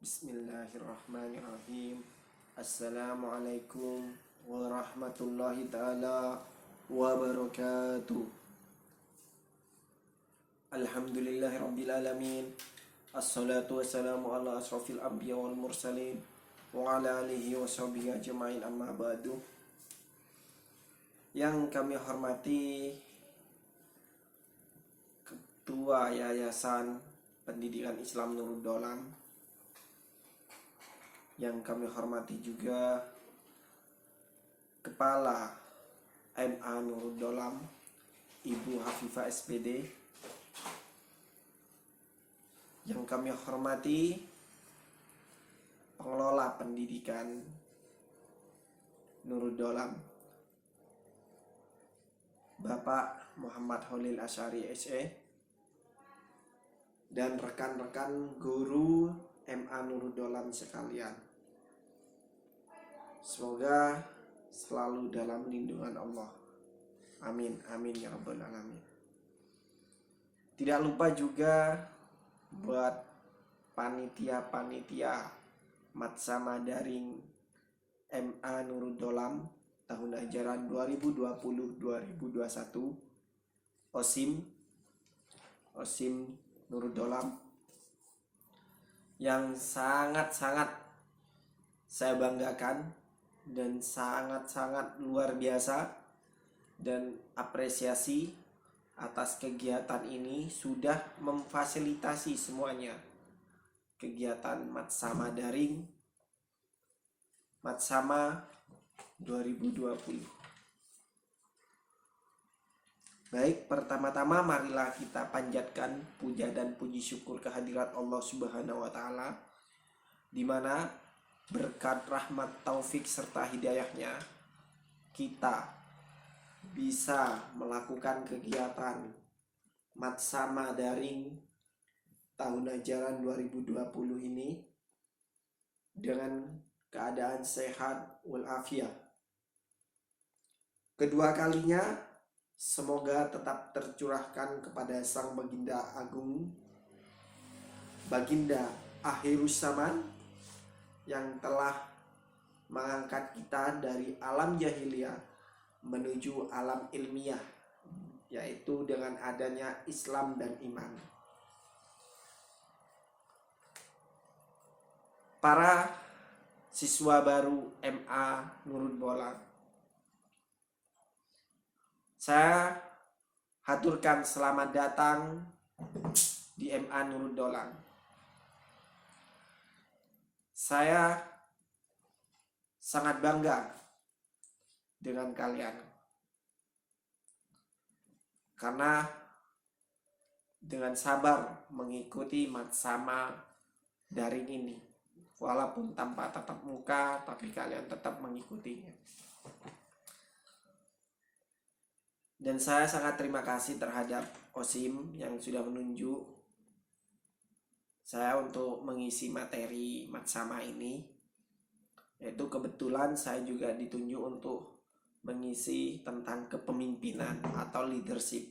Bismillahirrahmanirrahim. Assalamualaikum warahmatullahi ta'ala wabarakatuh. Alhamdulillahi rabbil alamin. Assalatu wassalamu ala asrafil anbiya wal mursalin wa ala alihi wa sahbihi ajma'in, amma ba'du. Yang kami hormati Ketua Yayasan Pendidikan Islam Nurul Dolam, yang kami hormati juga Kepala MA Nurul Dolam, Ibu Hafifah SPD, yang kami hormati Pengelola Pendidikan Nurul Dolam, Bapak Muhammad Holil Asyari SE, dan rekan-rekan guru MA Nurul Dolam sekalian. Semoga selalu dalam lindungan Allah. Amin, amin ya rabbal alamin. Tidak lupa juga buat panitia-panitia Matsama Daring MA Nurul Dolam tahun ajaran 2020-2021, OSIM Nurul Dolam, yang sangat-sangat saya banggakan dan sangat-sangat luar biasa, dan apresiasi atas kegiatan ini sudah memfasilitasi semuanya. Kegiatan Matsama Daring Matsama 2020. Baik, pertama-tama marilah kita panjatkan puja dan puji syukur kehadirat Allah Subhanahu wa Ta'ala, di mana berkat rahmat, taufik serta hidayahnya kita bisa melakukan kegiatan Matsama Daring tahun ajaran 2020 ini dengan keadaan sehat walafiat. Kedua kalinya semoga tetap tercurahkan kepada Sang Baginda Agung, Baginda Akhirus Zaman, yang telah mengangkat kita dari alam jahiliyah menuju alam ilmiah, yaitu dengan adanya Islam dan iman. Para siswa baru MA Nurul Dolam, saya haturkan selamat datang di MA Nurul Dolam. Saya sangat bangga dengan kalian, karena dengan sabar mengikuti Matsama Daring ini, walaupun tanpa tatap muka, tapi kalian tetap mengikutinya. Dan saya sangat terima kasih terhadap OSIM yang sudah menunjuk saya untuk mengisi materi Matsama ini. Yaitu kebetulan saya juga ditunjuk untuk mengisi tentang kepemimpinan atau leadership.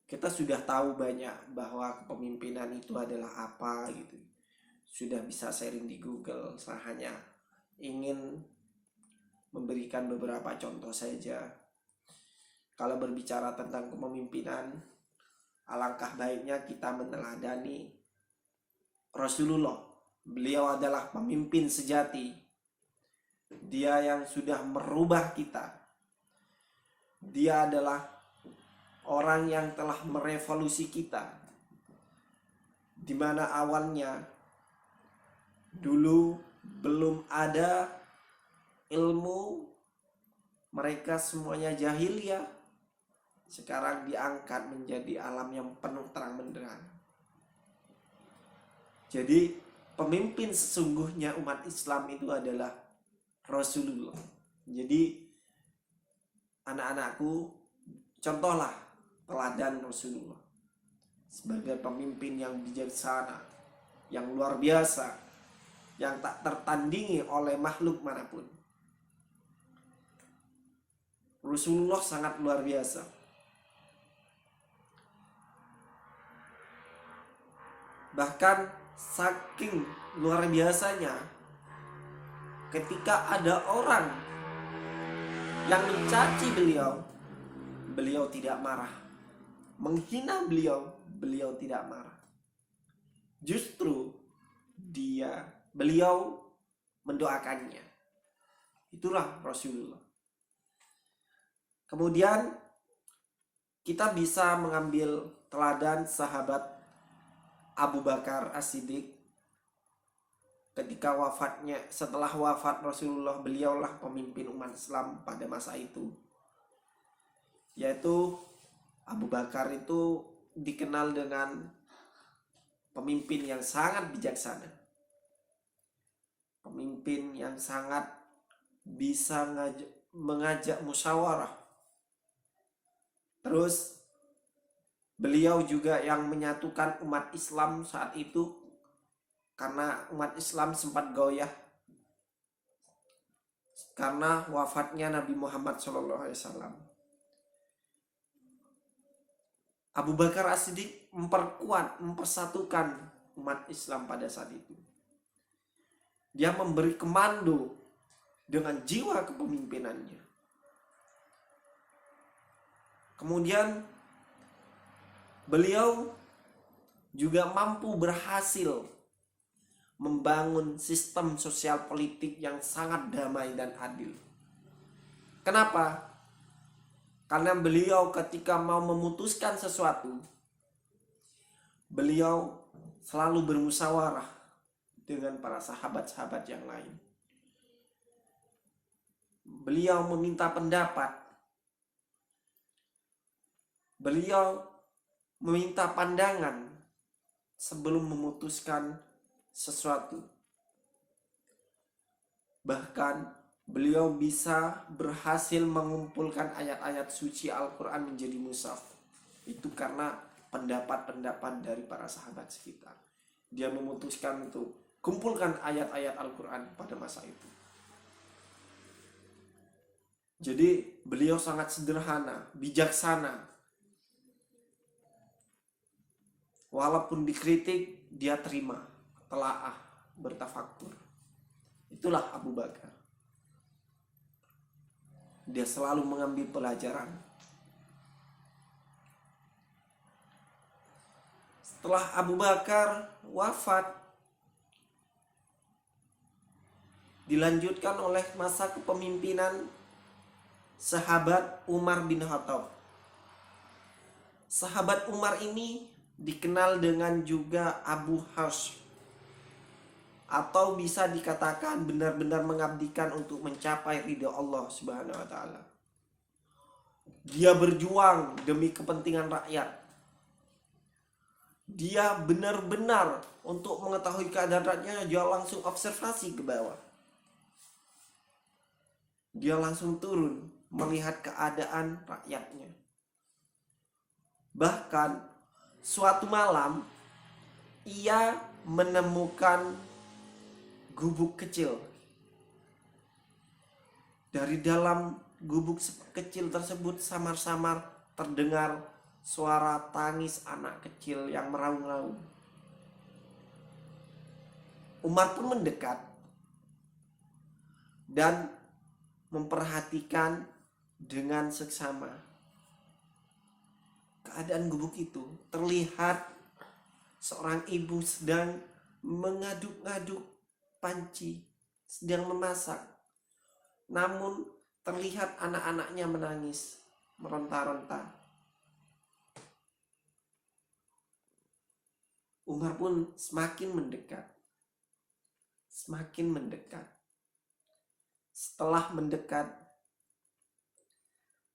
Kita sudah tahu banyak bahwa kepemimpinan itu adalah apa gitu. Sudah bisa sharing di Google. Saya hanya ingin memberikan beberapa contoh saja. Kalau berbicara tentang kepemimpinan, alangkah baiknya kita meneladani Rasulullah. Beliau adalah pemimpin sejati. Dia yang sudah merubah kita. Dia adalah orang yang telah merevolusi kita. Di mana awalnya dulu belum ada ilmu, mereka semuanya jahiliyah. Sekarang diangkat menjadi alam yang penuh terang benderang. Jadi pemimpin sesungguhnya umat Islam itu adalah Rasulullah. Jadi anak-anakku, contohlah teladan Rasulullah sebagai pemimpin yang bijaksana, yang luar biasa, yang tak tertandingi oleh makhluk manapun. Rasulullah sangat luar biasa. Bahkan Saking luar biasanya, ketika ada orang yang mencaci beliau, beliau tidak marah. Menghina beliau, beliau tidak marah. Justru beliau mendoakannya. Itulah Rasulullah. Kemudian kita bisa mengambil teladan sahabat Abu Bakar As-Siddiq. Ketika setelah wafat Rasulullah, beliaulah pemimpin umat Islam pada masa itu. Yaitu Abu Bakar itu dikenal dengan pemimpin yang sangat bijaksana. Pemimpin yang sangat bisa mengajak musyawarah. Terus beliau juga yang menyatukan umat Islam saat itu, karena umat Islam sempat goyah karena wafatnya Nabi Muhammad SAW. Abu Bakar As-Siddiq mempersatukan umat Islam pada saat itu. Dia memberi komando dengan jiwa kepemimpinannya. Kemudian beliau juga mampu berhasil membangun sistem sosial politik yang sangat damai dan adil. Kenapa? Karena beliau ketika mau memutuskan sesuatu, beliau selalu bermusyawarah dengan para sahabat-sahabat yang lain. Beliau meminta pendapat. Beliau meminta pandangan sebelum memutuskan sesuatu. Bahkan beliau bisa berhasil mengumpulkan ayat-ayat suci Al-Quran menjadi mushaf. Itu karena pendapat-pendapat dari para sahabat sekitar. Dia memutuskan untuk kumpulkan ayat-ayat Al-Quran pada masa itu. Jadi beliau sangat sederhana, bijaksana. Walaupun dikritik, dia terima, telaah, bertafakur. Itulah Abu Bakar. Dia selalu mengambil pelajaran. Setelah Abu Bakar wafat, dilanjutkan oleh masa kepemimpinan sahabat Umar bin Khattab. Sahabat Umar ini dikenal dengan juga Abu Hafs, atau bisa dikatakan benar-benar mengabdikan untuk mencapai ridha Allah Subhanahu wa taala. Dia berjuang demi kepentingan rakyat. Dia benar-benar untuk mengetahui keadaan rakyatnya, dia langsung observasi ke bawah. Dia langsung turun melihat keadaan rakyatnya. Bahkan suatu malam ia menemukan gubuk kecil. Dari dalam gubuk kecil tersebut samar-samar terdengar suara tangis anak kecil yang meraung-raung. Umar pun mendekat dan memperhatikan dengan seksama keadaan gubuk itu. Terlihat seorang ibu sedang mengaduk-aduk panci, sedang memasak. Namun terlihat anak-anaknya menangis, meronta-ronta. Umar pun semakin mendekat. Semakin mendekat. Setelah mendekat,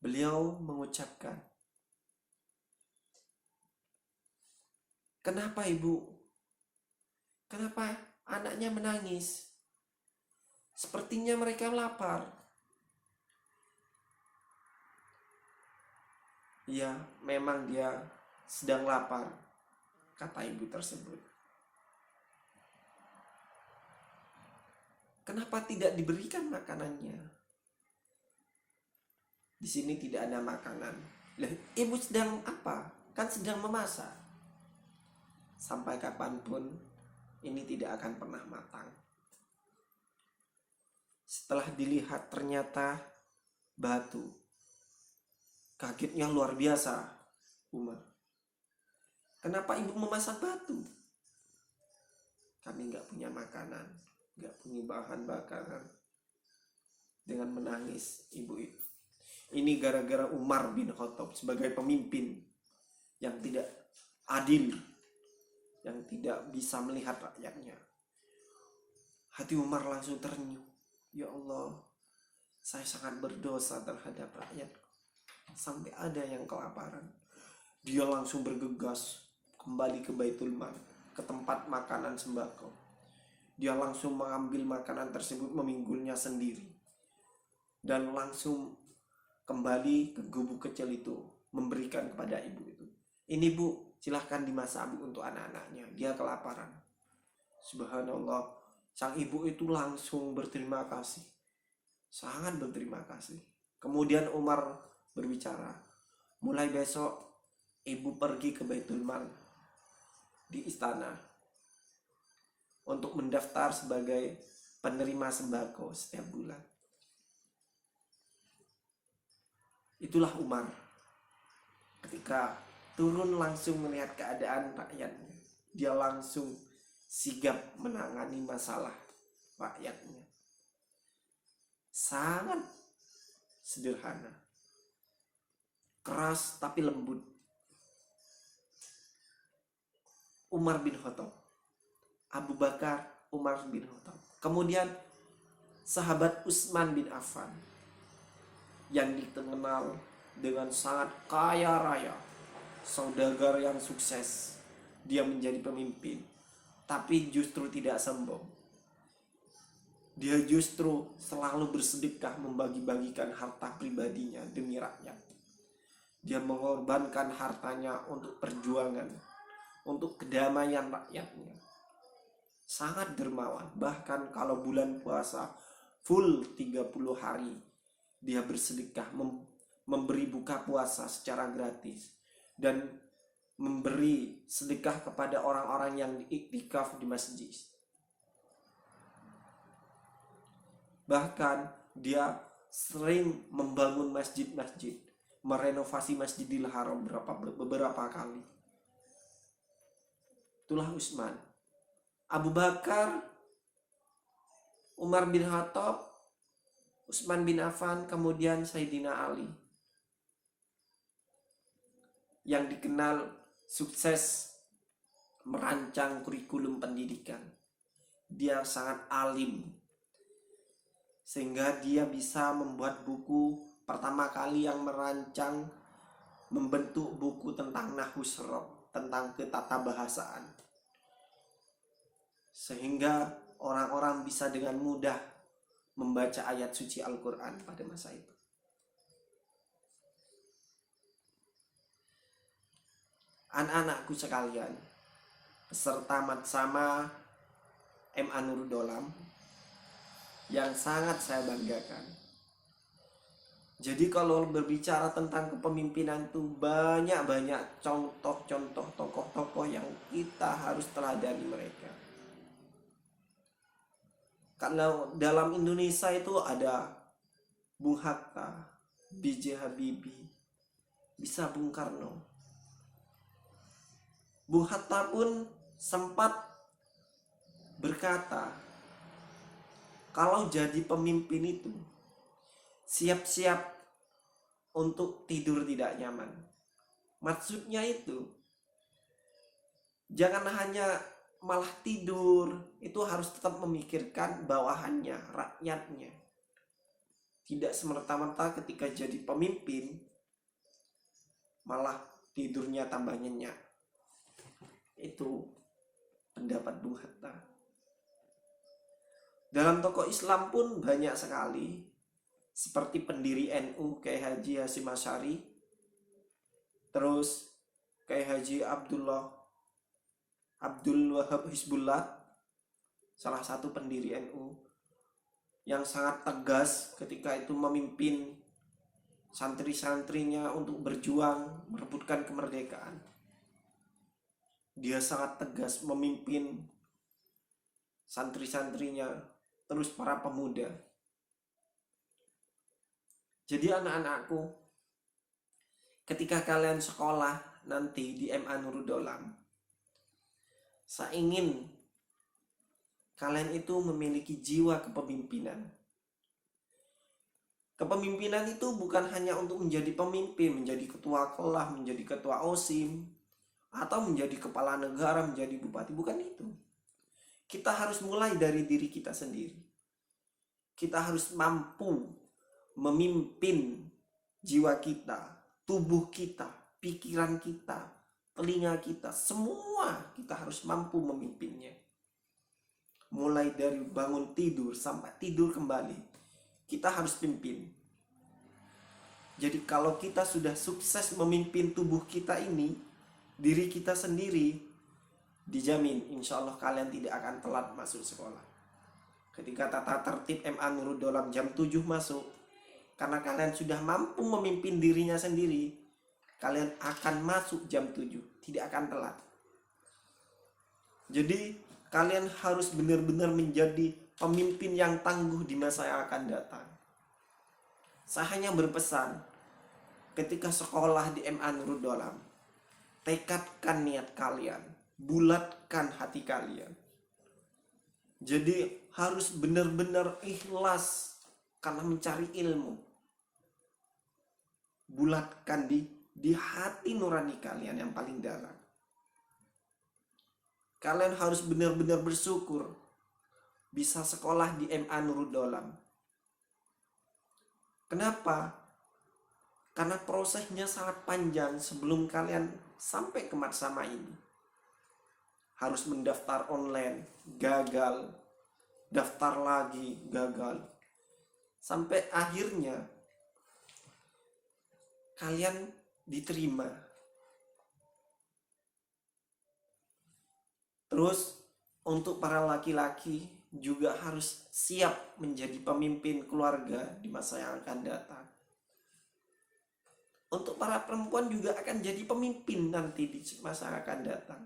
beliau mengucapkan, "Kenapa ibu? Kenapa anaknya menangis? Sepertinya mereka lapar." "Ya, memang dia sedang lapar," kata ibu tersebut. "Kenapa tidak diberikan makanannya?" "Di sini tidak ada makanan." "Lah, ibu sedang apa? Kan sedang memasak." "Sampai kapanpun ini tidak akan pernah matang. Setelah dilihat ternyata batu. Kagetnya luar biasa Umar. Kenapa ibu memasak batu? Kami nggak punya makanan, nggak punya bahan bakaran. Dengan menangis ibu itu. Ini gara-gara Umar bin Khattab sebagai pemimpin yang tidak adil, yang tidak bisa melihat rakyatnya. Hati Umar langsung terenyuh. Ya Allah, saya sangat berdosa terhadap rakyat. Sampai ada yang kelaparan. Dia langsung bergegas kembali ke Baitul Mal, ke tempat makanan sembako. Dia langsung mengambil makanan tersebut, meminggulnya sendiri, dan langsung kembali ke gubuk kecil itu, memberikan kepada ibu itu. Ini bu, silahkan dimasak bu untuk anak-anaknya, dia kelaparan. Subhanallah, sang ibu itu langsung berterima kasih, sangat berterima kasih. Kemudian Umar berbicara, mulai besok ibu pergi ke Baitul Mal di istana untuk mendaftar sebagai penerima sembako setiap bulan. Itulah Umar. Ketika turun langsung melihat keadaan rakyatnya, dia langsung sigap menangani masalah rakyatnya. Sangat sederhana, keras tapi lembut. Umar bin Khattab, Abu Bakar, Umar bin Khattab. Kemudian sahabat Utsman bin Affan yang dikenal dengan sangat kaya raya, saudagar yang sukses. Dia menjadi pemimpin, tapi justru tidak sombong. Dia justru selalu bersedekah, membagi-bagikan harta pribadinya demi rakyat. Dia mengorbankan hartanya untuk perjuangan, untuk kedamaian rakyatnya. Sangat dermawan. Bahkan kalau bulan puasa full 30 hari, dia bersedekah, memberi buka puasa secara gratis, dan memberi sedekah kepada orang-orang yang iktikaf di masjid. Bahkan dia sering membangun masjid-masjid, merenovasi Masjidil Haram beberapa kali. Itulah Utsman. Abu Bakar, Umar bin Khattab, Utsman bin Affan, kemudian Sayyidina Ali, yang dikenal sukses merancang kurikulum pendidikan. Dia sangat alim, sehingga dia bisa membuat buku pertama kali yang merancang, membentuk buku tentang nahwu sharaf, tentang ketatabahasaan, sehingga orang-orang bisa dengan mudah membaca ayat suci Al-Quran pada masa itu. Anak-anakku sekalian, peserta Matsama MA Nurul Dolam yang sangat saya banggakan. Jadi kalau berbicara tentang kepemimpinan itu banyak contoh-contoh tokoh-tokoh yang kita harus teladani mereka. Karena dalam Indonesia itu ada Bung Hatta, B.J. Habibie, bisa Bung Karno. Bung Hatta pun sempat berkata, kalau jadi pemimpin itu siap-siap untuk tidur tidak nyaman. Maksudnya itu, jangan hanya malah tidur, itu harus tetap memikirkan bawahannya, rakyatnya. Tidak semerta-merta ketika jadi pemimpin malah tidurnya tambah nyenyak. Itu pendapat Bung Hatta. Dalam tokoh Islam pun banyak sekali, seperti pendiri NU Kiai Haji Hasyim Asy'ari, terus Kiai Haji Abdul Wahab Hizbullah, salah satu pendiri NU yang sangat tegas ketika itu memimpin santri-santrinya untuk berjuang merebutkan kemerdekaan. Dia sangat tegas memimpin santri-santrinya, terus para pemuda. Jadi anak-anakku, ketika kalian sekolah nanti di MA Nurul Dolam, saya ingin kalian itu memiliki jiwa kepemimpinan. Kepemimpinan itu bukan hanya untuk menjadi pemimpin, menjadi ketua kelas, menjadi ketua OSIM, atau menjadi kepala negara, menjadi bupati. Bukan itu. Kita harus mulai dari diri kita sendiri. Kita harus mampu memimpin jiwa kita, tubuh kita, pikiran kita, telinga kita. Semua kita harus mampu memimpinnya. Mulai dari bangun tidur sampai tidur kembali, kita harus pimpin. Jadi kalau kita sudah sukses memimpin tubuh kita ini, diri kita sendiri, dijamin insya Allah kalian tidak akan telat masuk sekolah. Ketika tata tertib MA Nurul Dolam jam 7 masuk, karena kalian sudah mampu memimpin dirinya sendiri, kalian akan masuk jam 7, tidak akan telat. Jadi kalian harus benar-benar menjadi pemimpin yang tangguh di masa yang akan datang. Saya hanya berpesan, ketika sekolah di MA Nurul Dolam, tekadkan niat kalian, bulatkan hati kalian. Jadi harus benar-benar ikhlas karena mencari ilmu. Bulatkan di hati nurani kalian yang paling dalam. Kalian harus benar-benar bersyukur bisa sekolah di MA Nurul Dolam. Kenapa? Karena prosesnya sangat panjang sebelum kalian sampai ke Matsama ini. Harus mendaftar online, gagal. Daftar lagi, gagal. Sampai akhirnya kalian diterima. Terus untuk para laki-laki juga harus siap menjadi pemimpin keluarga di masa yang akan datang. Untuk para perempuan juga akan jadi pemimpin nanti di masa yang akan datang.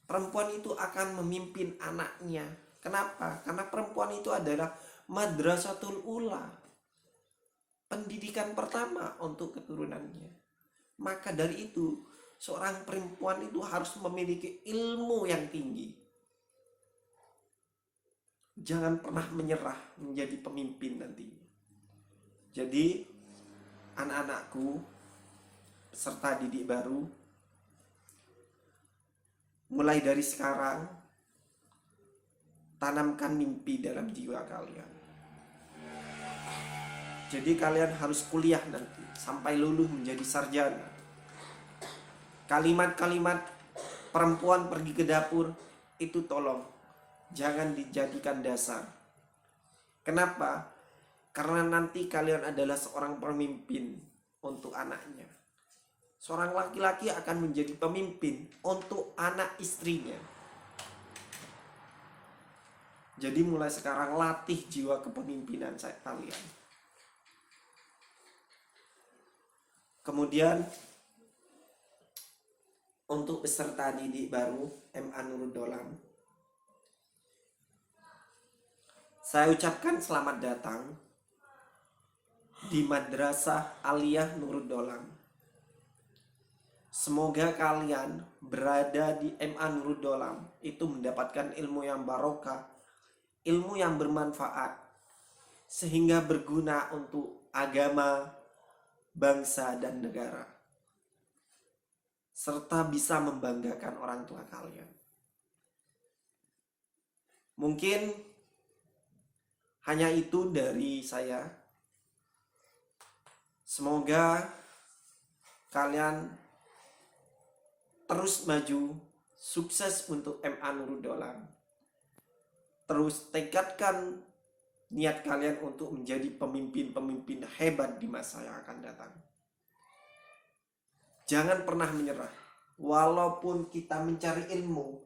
Perempuan itu akan memimpin anaknya. Kenapa? Karena perempuan itu adalah madrasatul ula, pendidikan pertama untuk keturunannya. Maka dari itu, seorang perempuan itu harus memiliki ilmu yang tinggi. Jangan pernah menyerah menjadi pemimpin nantinya. Jadi, anak-anakku, peserta didik baru, mulai dari sekarang, tanamkan mimpi dalam jiwa kalian. Jadi kalian harus kuliah nanti, sampai lulus menjadi sarjana. Kalimat-kalimat perempuan pergi ke dapur, itu tolong jangan dijadikan dasar. Kenapa? Karena nanti kalian adalah seorang pemimpin untuk anaknya. Seorang laki-laki akan menjadi pemimpin untuk anak istrinya. Jadi mulai sekarang latih jiwa kepemimpinan kalian. Kemudian untuk peserta didik baru MA Nurul Dolam, saya ucapkan selamat datang di Madrasah Aliyah Nurul Dolam. Semoga kalian berada di MA Nurul Dolam itu mendapatkan ilmu yang barokah, ilmu yang bermanfaat, sehingga berguna untuk agama, bangsa, dan negara, serta bisa membanggakan orang tua kalian. Mungkin hanya itu dari saya. Semoga kalian terus maju, sukses untuk MA Nurul Dolam. Terus tekadkan niat kalian untuk menjadi pemimpin-pemimpin hebat di masa yang akan datang. Jangan pernah menyerah. Walaupun kita mencari ilmu,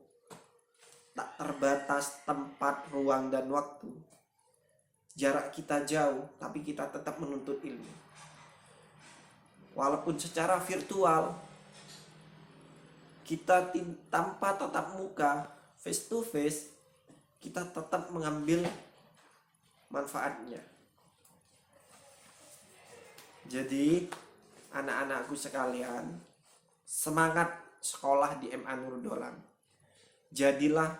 tak terbatas tempat, ruang, dan waktu. Jarak kita jauh, tapi kita tetap menuntut ilmu. Walaupun secara virtual, kita tanpa tatap muka, face to face, kita tetap mengambil manfaatnya. Jadi anak-anakku sekalian, semangat sekolah di MA Nurul Dolam. Jadilah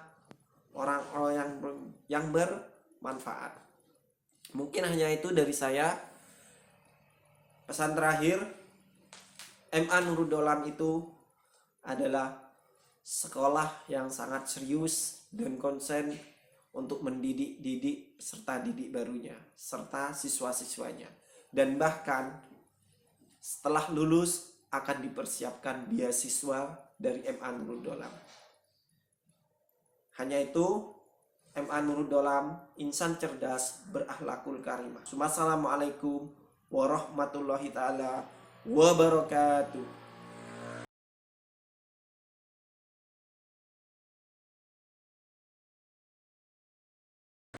orang-orang yang bermanfaat. Mungkin hanya itu dari saya. Pesan terakhir, MA Nurul Dolam itu adalah sekolah yang sangat serius dan konsen untuk mendidik peserta didik barunya serta siswa-siswanya. Dan bahkan setelah lulus akan dipersiapkan beasiswa dari MA Nurul Dolam. Hanya itu, MA Nurul Dolam, insan cerdas berakhlakul karimah. Wassalamualaikum warahmatullahi taala wabarakatuh.